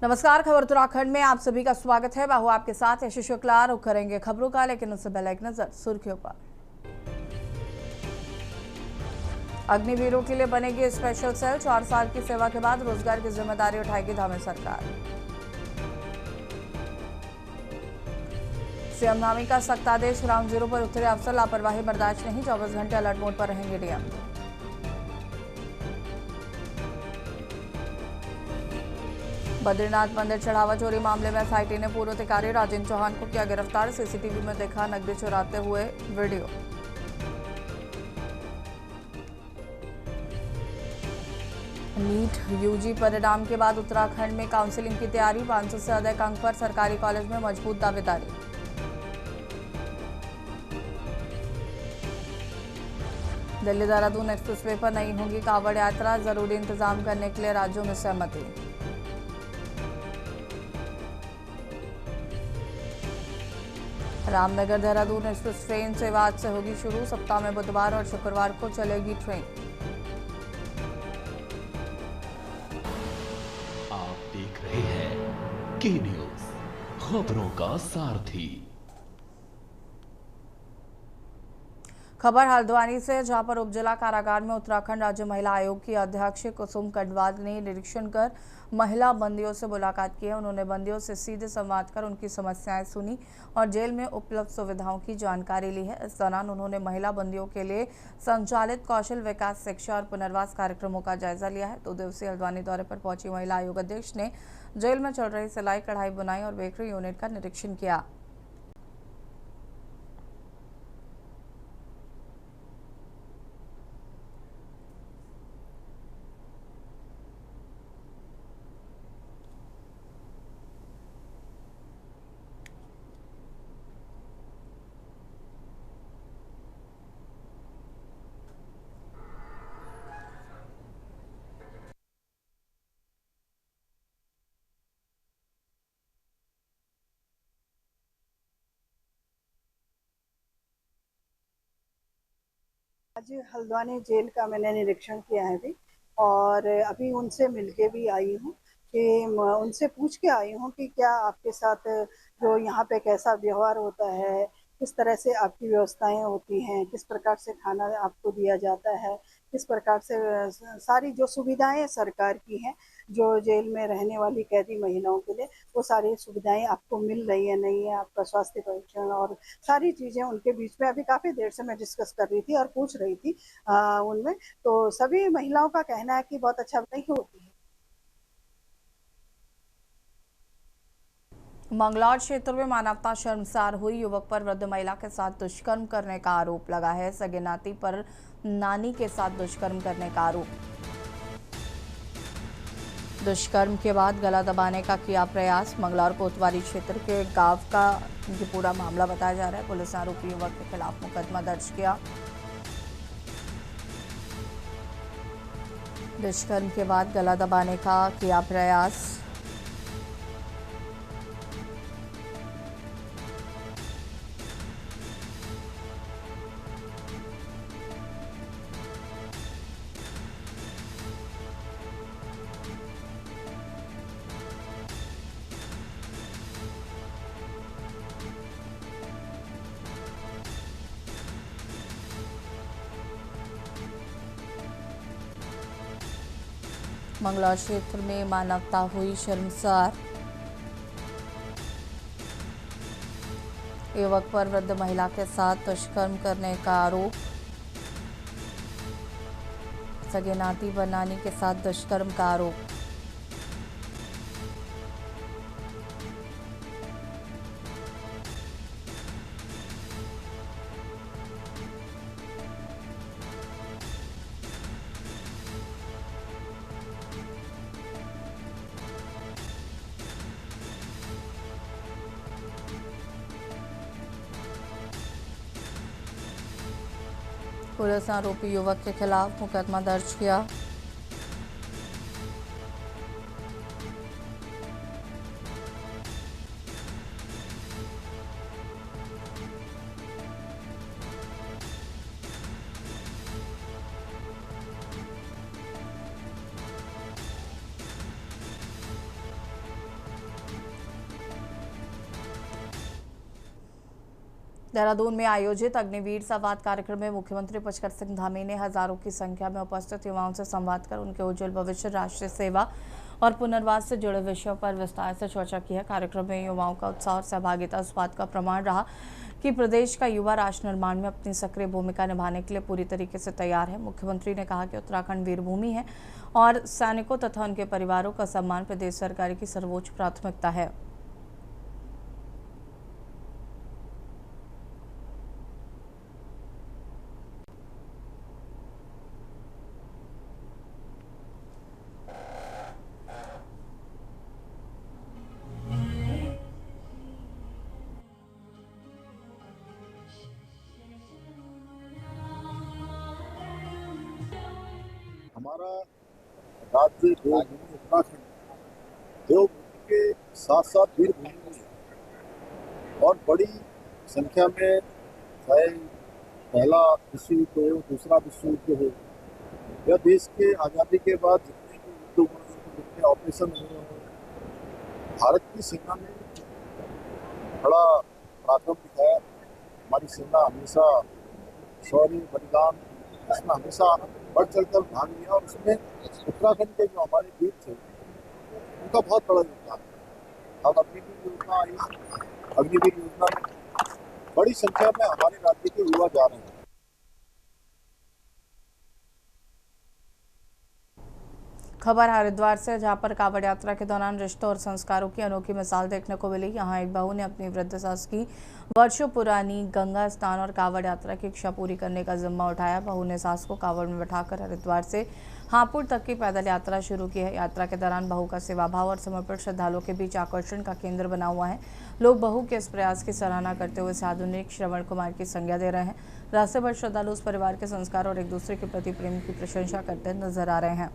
नमस्कार। खबर उत्तराखंड में आप सभी का स्वागत है। बाहू आपके साथ यशस्वी शुक्ला। रुख करेंगे खबरों का, लेकिन उससे पहले एक नजर सुर्खियों पर। अग्निवीरों के लिए बनेगी स्पेशल सेल। 4 साल की सेवा के बाद रोजगार की जिम्मेदारी उठाएगी धामी सरकार। सीएम धामी का सख्त आदेश। ग्राउंड जीरो पर उतरे अफसर, लापरवाही बर्दाश्त नहीं। 24 घंटे अलर्ट मोड पर रहेंगे डीएम। बद्रीनाथ मंदिर चढ़ावा चोरी मामले में एसआईटी ने पूर्व अधिकारी राजेंद्र चौहान को किया गिरफ्तार। सीसीटीवी में देखा नकदी चुराते हुए वीडियो। नीट यूजी परिणाम के बाद उत्तराखंड में काउंसलिंग की तैयारी। 500 से अधिक अंक पर सरकारी कॉलेज में मजबूत दावेदारी। दिल्ली देहरादून एक्सप्रेसवे पर नहीं होगी कांवड़ यात्रा। जरूरी इंतजाम करने के लिए राज्यों में सहमति। रामनगर देहरादून एक्सप्रेस ट्रेन सेवा आज से होगी शुरू। सप्ताह में बुधवार और शुक्रवार को चलेगी ट्रेन। आप देख रहे हैं के न्यूज, खबरों का सारथी। खबर हल्द्वानी से, जहां पर उपजिला कारागार में उत्तराखंड राज्य महिला आयोग की अध्यक्ष कुसुम कटवाल ने निरीक्षण कर महिला बंदियों से मुलाकात की है। उन्होंने बंदियों से सीधे संवाद कर उनकी समस्याएं सुनी और जेल में उपलब्ध सुविधाओं की जानकारी ली है। इस दौरान उन्होंने महिला बंदियों के लिए संचालित कौशल विकास, शिक्षा और पुनर्वास कार्यक्रमों का जायजा लिया है। 2 दिवसीय हल्द्वानी दौरे पर पहुंची महिला आयोग अध्यक्ष ने जेल में चल रही सिलाई, कढ़ाई, बुनाई और बेकरी यूनिट का निरीक्षण किया। आज हल्द्वानी जेल का मैंने निरीक्षण किया है अभी, और अभी उनसे मिलके भी आई हूँ कि उनसे पूछ के आई हूँ कि क्या आपके साथ जो यहाँ पे कैसा व्यवहार होता है, किस तरह से आपकी व्यवस्थाएं होती हैं, किस प्रकार से खाना आपको दिया जाता है, किस प्रकार से सारी जो सुविधाएं सरकार की हैं जो जेल में रहने वाली कैदी महिलाओं के लिए, वो सारी सुविधाएं आपको मिल रही है नहीं है, आपका स्वास्थ्य परीक्षण और सारी चीजें उनके बीच में अभी काफी देर से मैं डिस्कस कर रही थी और पूछ रही थी उनमें। तो सभी महिलाओं का कहना है कि बहुत अच्छा नहीं होती है। मंगलौर क्षेत्र में मानवता शर्मसार हुई। युवक पर वृद्ध महिला के साथ दुष्कर्म करने का आरोप लगा है। सगे नाती पर नानी के साथ दुष्कर्म करने का आरोप। दुष्कर्म के बाद गला दबाने का किया प्रयास। मंगलौर कोतवाली क्षेत्र के गांव का ये पूरा मामला बताया जा रहा है। पुलिस ने आरोपी युवक के खिलाफ मुकदमा दर्ज किया। दुष्कर्म के बाद गला दबाने का किया प्रयास। मंगलौर क्षेत्र में मानवता हुई शर्मसार। युवक पर वृद्ध महिला के साथ दुष्कर्म करने का आरोप। सगे नाती व नानी के साथ दुष्कर्म का आरोप। पुलिस ने आरोपी युवक के खिलाफ मुकदमा दर्ज किया। देहरादून में आयोजित अग्निवीर संवाद कार्यक्रम में मुख्यमंत्री पुष्कर सिंह धामी ने हजारों की संख्या में उपस्थित युवाओं से संवाद कर उनके उज्जवल भविष्य, राष्ट्रीय सेवा और पुनर्वास से जुड़े विषयों पर विस्तार से चर्चा की है। कार्यक्रम में युवाओं का उत्साह और सहभागिता इस बात का प्रमाण रहा कि प्रदेश का युवा राष्ट्र निर्माण में अपनी सक्रिय भूमिका निभाने के लिए पूरी तरीके से तैयार है। मुख्यमंत्री ने कहा कि उत्तराखंड वीरभूमि है और सैनिकों तथा उनके परिवारों का सम्मान प्रदेश सरकार की सर्वोच्च प्राथमिकता है। हमारा राज्य देवभूमि उत्तराखंड देवभूमि के साथ साथ वीरभूमि भी है और बड़ी संख्या में चाहे पहला विश्व युद्ध हो, दूसरा विश्व युद्ध हो या देश के आज़ादी के बाद जितने भी युद्ध हुए, जितने ऑपरेशन हुए हों, भारत की सेना ने बड़ा पराक्रम दिखाया। हमारी सेना हमेशा शौर्य बलिदान इसमें हमेशा बढ़ चढ़कर भाग लिया और उसमें उत्तराखंड के जो हमारे वीर थे उनका बहुत बड़ा योगदान है। अब अग्निवीर योजना आई, अग्निवीर योजना में बड़ी संख्या में हमारे राज्य के युवा जा रहे हैं। खबर हरिद्वार से, जहां पर कांवड़ यात्रा के दौरान रिश्तों और संस्कारों की अनोखी मिसाल देखने को मिली। यहां एक बहू ने अपनी वृद्ध सास की वर्षों पुरानी गंगा स्नान और कांवड़ यात्रा की इच्छा पूरी करने का जिम्मा उठाया। बहू ने सास को कांवड़ में बैठाकर हरिद्वार से हापुड़ तक की पैदल यात्रा शुरू की है। यात्रा के दौरान बहू का सेवा भाव और समर्पण श्रद्धालुओं के बीच आकर्षण का केंद्र बना हुआ है। लोग बहू के इस प्रयास की सराहना करते हुए इसे आधुनिक श्रवण कुमार की संज्ञा दे रहे हैं। रास्ते भर श्रद्धालु उस परिवार के संस्कार और एक दूसरे के प्रति प्रेम की प्रशंसा करते नजर आ रहे हैं।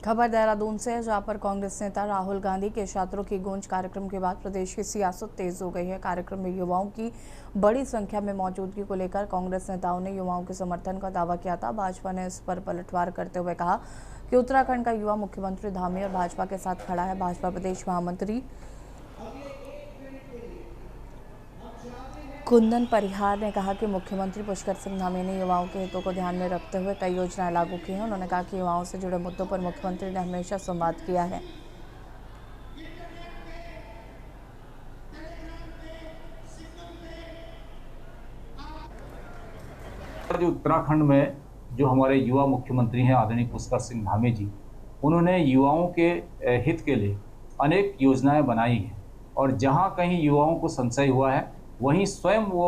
खबर देहरादून से है, जहां पर कांग्रेस नेता राहुल गांधी के छात्रों की गूंज कार्यक्रम के बाद प्रदेश की सियासत तेज हो गई है। कार्यक्रम में युवाओं की बड़ी संख्या में मौजूदगी को लेकर कांग्रेस नेताओं ने युवाओं के समर्थन का दावा किया था। भाजपा ने इस पर पलटवार करते हुए कहा कि उत्तराखंड का युवा मुख्यमंत्री धामी और भाजपा के साथ खड़ा है। भाजपा प्रदेश महामंत्री कुंदन परिहार ने कहा कि मुख्यमंत्री पुष्कर सिंह धामी ने युवाओं के हितों को ध्यान में रखते हुए कई योजनाएं लागू की हैं। उन्होंने कहा कि युवाओं से जुड़े मुद्दों पर मुख्यमंत्री ने हमेशा संवाद किया है। जो उत्तराखंड में जो हमारे युवा मुख्यमंत्री हैं आदरणीय पुष्कर सिंह धामी जी, उन्होंने युवाओं के हित के लिए अनेक योजनाएं बनाई हैं और जहां कहीं युवाओं को संशय हुआ है वहीं स्वयं वो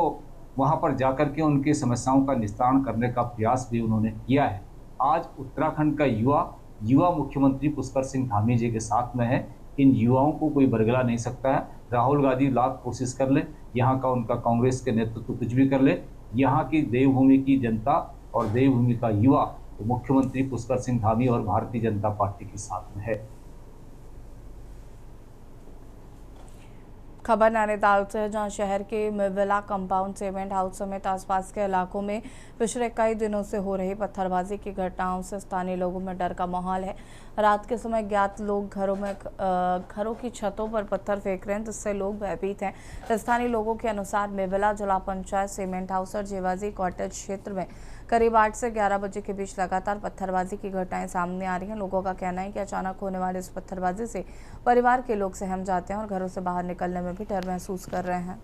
वहां पर जाकर के उनकी समस्याओं का निस्तारण करने का प्रयास भी उन्होंने किया है। आज उत्तराखंड का युवा मुख्यमंत्री पुष्कर सिंह धामी जी के साथ में है। इन युवाओं को कोई बरगला नहीं सकता है। राहुल गांधी लाख कोशिश कर ले, यहाँ का उनका कांग्रेस के नेतृत्व कुछ भी कर ले, यहाँ की देवभूमि की जनता और देवभूमि का युवा तो मुख्यमंत्री पुष्कर सिंह धामी और भारतीय जनता पार्टी के साथ में है। खबर नैनीताल से है, जहां शहर के मिविला कंपाउंड, सीमेंट हाउस समेत आसपास के इलाकों में पिछले कई दिनों से हो रही पत्थरबाजी की घटनाओं से स्थानीय लोगों में डर का माहौल है। रात के समय ज्ञात लोग घरों की छतों पर पत्थर फेंक रहे हैं, जिससे लोग भयभीत हैं। स्थानीय लोगों के अनुसार मिविला जिला पंचायत, सीमेंट हाउस और जेवाजी कॉटेज क्षेत्र में करीब 8 से 11 बजे के बीच लगातार पत्थरबाजी की घटनाएं सामने आ रही हैं। लोगों का कहना है कि अचानक होने वाली इस पत्थरबाजी से परिवार के लोग सहम जाते हैं और घरों से बाहर निकलने में भी डर महसूस कर रहे हैं।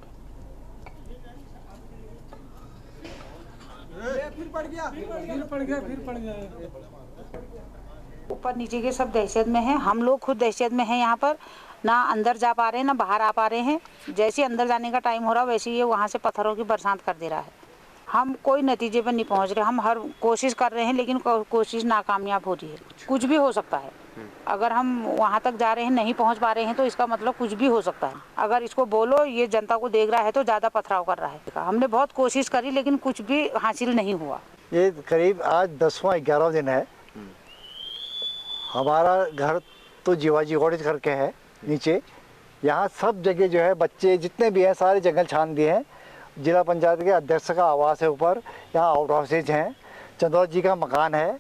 ऊपर नीचे के सब दहशत में हैं, हम लोग खुद दहशत में हैं। यहाँ पर ना अंदर जा पा रहे हैं ना बाहर आ पा रहे हैं। जैसे अंदर जाने का टाइम हो रहा वैसे ये वहाँ से पत्थरों की बरसात कर दे रहा है। हम कोई नतीजे पर नहीं पहुँच रहे। हम हर कोशिश कर रहे हैं लेकिन कोशिश नाकामयाब हो रही है। कुछ भी हो सकता है। अगर हम वहाँ तक जा रहे हैं नहीं पहुँच पा रहे हैं तो इसका मतलब कुछ भी हो सकता है। अगर इसको बोलो ये जनता को देख रहा है तो ज़्यादा पथराव कर रहा है। हमने बहुत कोशिश करी लेकिन कुछ भी हासिल नहीं हुआ। ये करीब आज 10वां 11वां दिन है। हमारा घर तो जीवाजी कॉटेज करके है नीचे। यहाँ सब जगह जो है बच्चे जितने भी हैं सारे जंगल छान दिए हैं। जिला पंचायत के अध्यक्ष का आवास है ऊपर, यहाँ आउट हाउसेज हैं, चंदौर जी का मकान है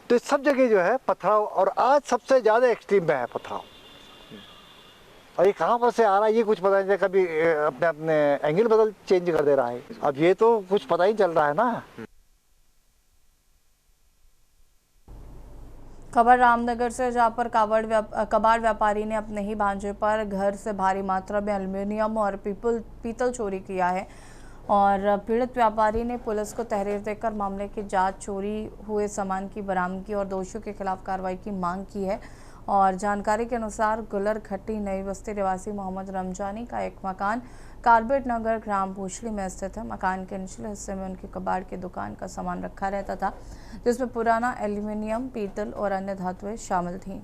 तो इस सब जगह जो है पथराव, और आज सबसे ज़्यादा एक्सट्रीम में है पथराव। और ये कहाँ पर से आ रहा है ये कुछ पता नहीं। कभी अपने अपने एंगल चेंज कर दे रहा है। अब ये तो कुछ पता ही चल रहा है ना। खबर रामनगर से, जहां पर कबाड़ व्यापारी ने अपने ही भांजे पर घर से भारी मात्रा में एल्युमिनियम और पीतल चोरी किया है और पीड़ित व्यापारी ने पुलिस को तहरीर देकर मामले की जांच, चोरी हुए सामान की बरामदगी और दोषियों के खिलाफ कार्रवाई की मांग की है। और जानकारी के अनुसार गुलर खट्टी नई बस्ती निवासी मोहम्मद रमजानी का एक मकान कार्बेट नगर ग्राम भूछली में स्थित है। मकान के निचले हिस्से में उनकी कबाड़ की दुकान का सामान रखा रहता था जिसमें पुराना एल्युमिनियम, पीतल और अन्य धातुएं शामिल थीं।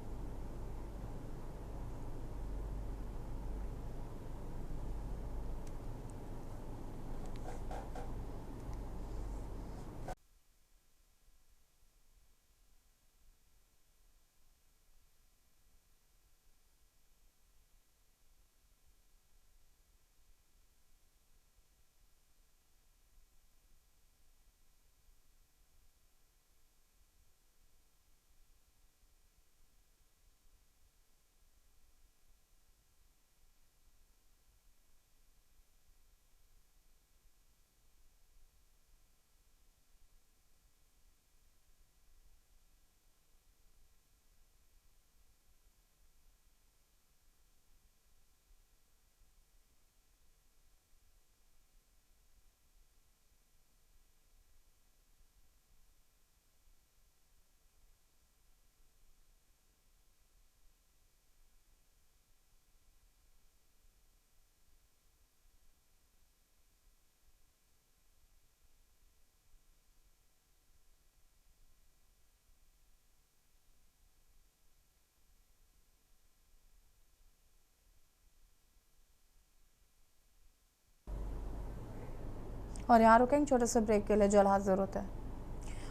और यहाँ रुकेंगे छोटे से ब्रेक के लिए, जल्द हाजिर होता है।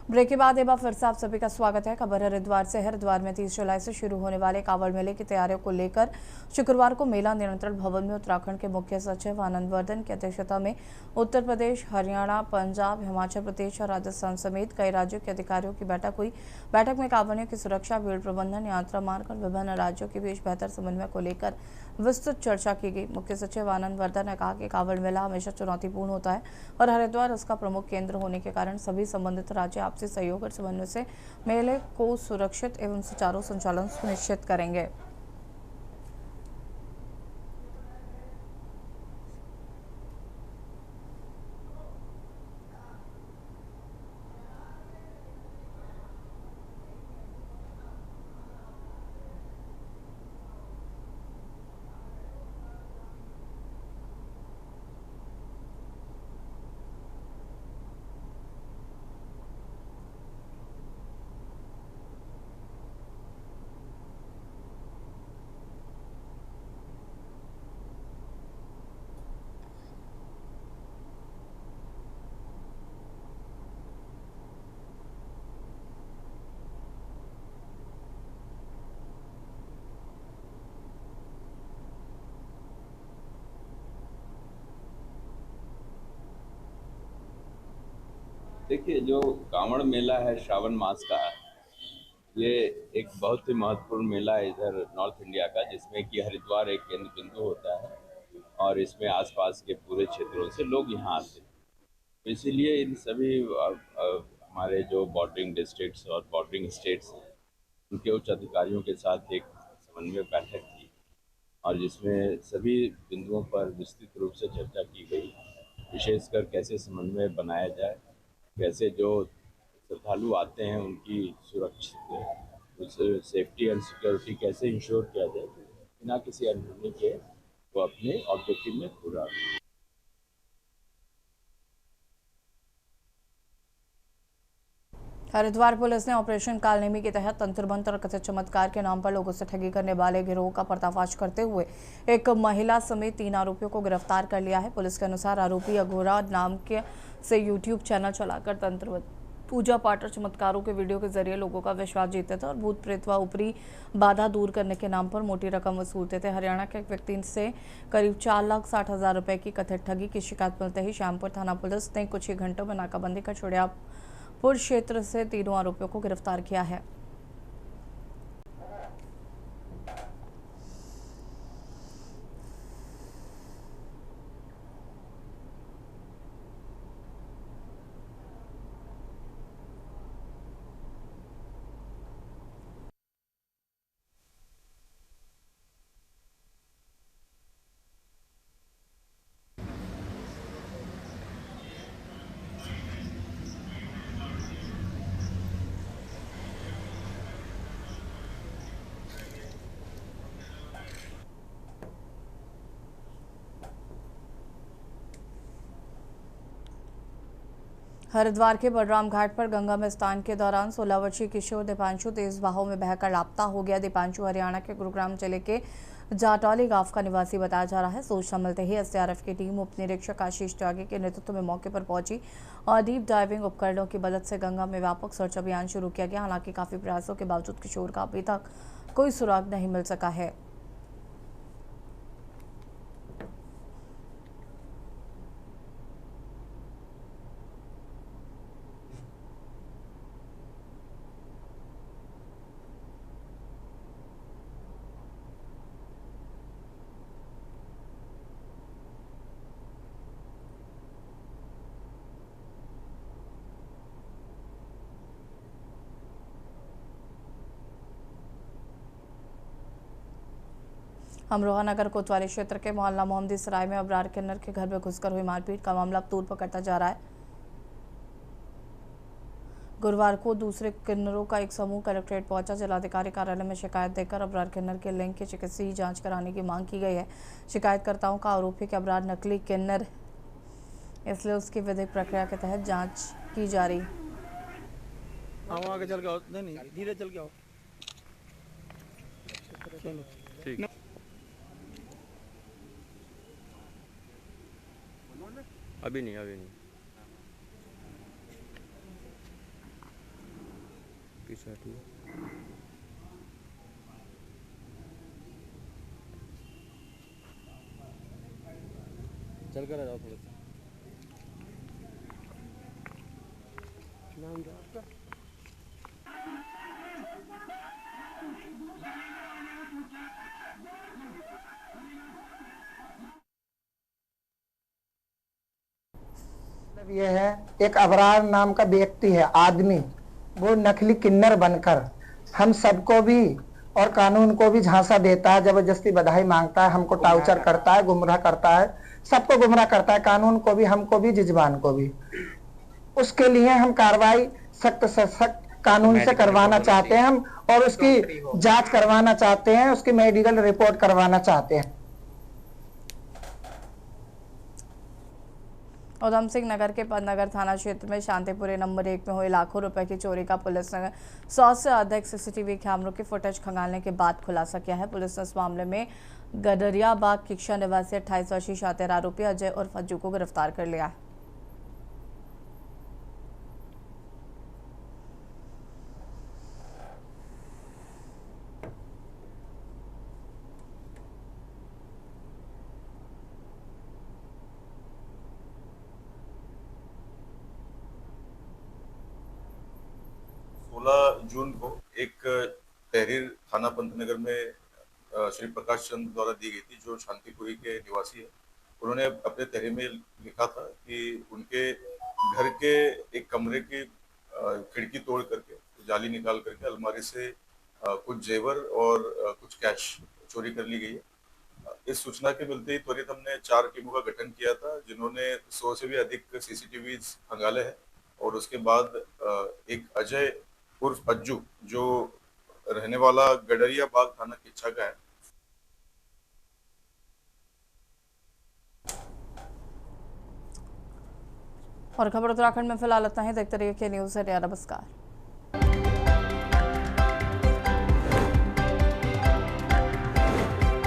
ब्रेक के बाद एक बार फिर से आप सभी का स्वागत है। खबर हरिद्वार से है। हरिद्वार में 30 जुलाई से शुरू होने वाले कांवड़ मेले की तैयारियों को लेकर शुक्रवार को मेला नियंत्रण भवन में उत्तराखंड के मुख्य सचिव आनंद वर्धन की अध्यक्षता में उत्तर प्रदेश, हरियाणा, पंजाब, हिमाचल प्रदेश और राजस्थान समेत कई राज्यों के अधिकारियों की बैठक हुई। बैठक में कांवड़ियों की सुरक्षा, भीड़ प्रबंधन, यात्रा मार्ग और विभिन्न राज्यों के बीच बेहतर समन्वय को लेकर विस्तृत चर्चा की गई। मुख्य सचिव आनंद वर्धन ने कहा कि कांवड़ मेला हमेशा चुनौतीपूर्ण होता है और हरिद्वार उसका प्रमुख केंद्र होने के कारण सभी संबंधित राज्य आपसी सहयोग और समन्वय से मेले को सुरक्षित एवं सुचारू संचालन सुनिश्चित करेंगे। देखिए, जो कांवड़ मेला है श्रावण मास का, ये एक बहुत ही महत्वपूर्ण मेला है इधर नॉर्थ इंडिया का, जिसमें कि हरिद्वार एक केंद्र बिंदु होता है और इसमें आसपास के पूरे क्षेत्रों से लोग यहाँ आते हैं। तो इसीलिए इन सभी हमारे जो बॉर्डरिंग डिस्ट्रिक्ट्स और बॉर्डरिंग स्टेट्स हैं, उनके उच्च अधिकारियों के साथ एक समन्वय बैठक की और जिसमें सभी बिंदुओं पर विस्तृत रूप से चर्चा की गई, विशेषकर कैसे समन्वय बनाया जाए कैसे जो श्रद्धालु आते हैं उनकी सुरक्षित सेफ्टी एंड सिक्योरिटी कैसे इंश्योर किया जाए बिना किसी अनहोनी के वो अपने ऑब्जेक्टिव में पूरा। हरिद्वार पुलिस ने ऑपरेशन कालनेमी के तहत तंत्र मंत्र और कथित चमत्कार के नाम पर लोगों से ठगी करने वाले गिरोह का पर्दाफाश करते हुए एक महिला समेत 3 आरोपियों को गिरफ्तार कर लिया है। पुलिस के अनुसार आरोपी अघोरा नाम के से यूट्यूब चैनल चलाकर तंत्र पूजा पाठ और चमत्कारों के वीडियो के जरिए लोगों का विश्वास जीतते थे और भूत प्रेत व ऊपरी बाधा दूर करने के नाम पर मोटी रकम वसूलते थे। हरियाणा के एक व्यक्ति से करीब 4,60,000 रुपए की कथित ठगी की शिकायत मिलते ही श्यामपुर थाना पुलिस ने कुछ ही घंटों में नाकाबंदी कर छोड़ियापुर क्षेत्र से तीनों आरोपियों को गिरफ्तार किया है। हरिद्वार के बलराम घाट पर गंगा में स्नान के दौरान 16 वर्षीय किशोर दीपांशु तेज बहाव में बहकर लापता हो गया। दीपांशु हरियाणा के गुरुग्राम जिले के जाटौली गांव का निवासी बताया जा रहा है। सूचना मिलते ही एसडीआरएफ की टीम उप निरीक्षक आशीष त्यागी के नेतृत्व में मौके पर पहुंची और डीप डाइविंग उपकरणों की मदद से गंगा में व्यापक सर्च अभियान शुरू किया गया। हालांकि काफी प्रयासों के बावजूद किशोर का अभी तक कोई सुराग नहीं मिल सका है। अमरोहा नगर कोतवाली क्षेत्र के मोहल्ला मोहम्मदी सराय में अबरार किन्नर के घर में घुसकर हुई मारपीट का मामला तूल पकड़ता जा रहा है। गुरुवार को दूसरे किन्नरों का एक समूह कलेक्ट्रेट पहुंचा। जिलाधिकारी कार्यालय में शिकायत देकर अबरार किन्नर के लिंग की चिकित्सीय जांच कराने की मांग की गई है। शिकायतकर्ताओं का आरोप है कि अबरार नकली किन्नर, इसलिए उसकी विधिक प्रक्रिया के तहत जाँच की जा रही। आगे चल के आओ, नहीं धीरे चल के आओ। ठीक। अभी नहीं पीछे हटिए। चल कर आ जाओ थोड़ा सा। नाम क्या आपका? ये है एक अबरार नाम का व्यक्ति है, आदमी, वो नकली किन्नर बनकर हम सबको भी और कानून को भी झांसा देता है, जबरदस्ती बधाई मांगता है, हमको टाउचर करता है, गुमराह करता है, सबको गुमराह करता है, कानून को भी, हमको भी, जिजबान को भी। उसके लिए हम कार्रवाई सख्त से सख्त कानून से करवाना चाहते हैं हम, और उसकी जांच करवाना चाहते हैं, उसकी मेडिकल रिपोर्ट करवाना चाहते हैं। उधम सिंह नगर के पदनगर थाना क्षेत्र में शांतिपुरी नंबर 1 में हुई लाखों रुपए की चोरी का पुलिस ने 100 से अधिक सीसीटीवी कैमरों की फुटेज खंगालने के बाद खुलासा किया है। पुलिस ने इस मामले में गडरियाबाग किक्षा निवासी 28 वर्षीय शातिर आरोपी अजय उर्फ अज्जू को गिरफ्तार कर लिया है। जून को एक तहरीर थाना पंतनगर में श्री प्रकाश चंद्र द्वारा दी गई थी, जो शांतिपुरी के निवासी है। उन्होंने अपने तहरीर में लिखा था कि उनके घर के एक कमरे की खिड़की तोड़ करके, जाली निकाल करके अलमारी से कुछ जेवर और कुछ कैश चोरी कर ली गई है। इस सूचना के मिलते ही त्वरित हमने 4 टीमों का गठन किया था, जिन्होंने 100 से भी अधिक सीसीटीवी खंगाले हैं और उसके बाद एक अजय उर्फ अज्जू जो रहने वाला गडरिया बाग थाना किच्छा का है। और खबर उत्तराखंड में फिलहाल इतना ही। देखते रहिए के न्यूज़ इंडिया। नमस्कार।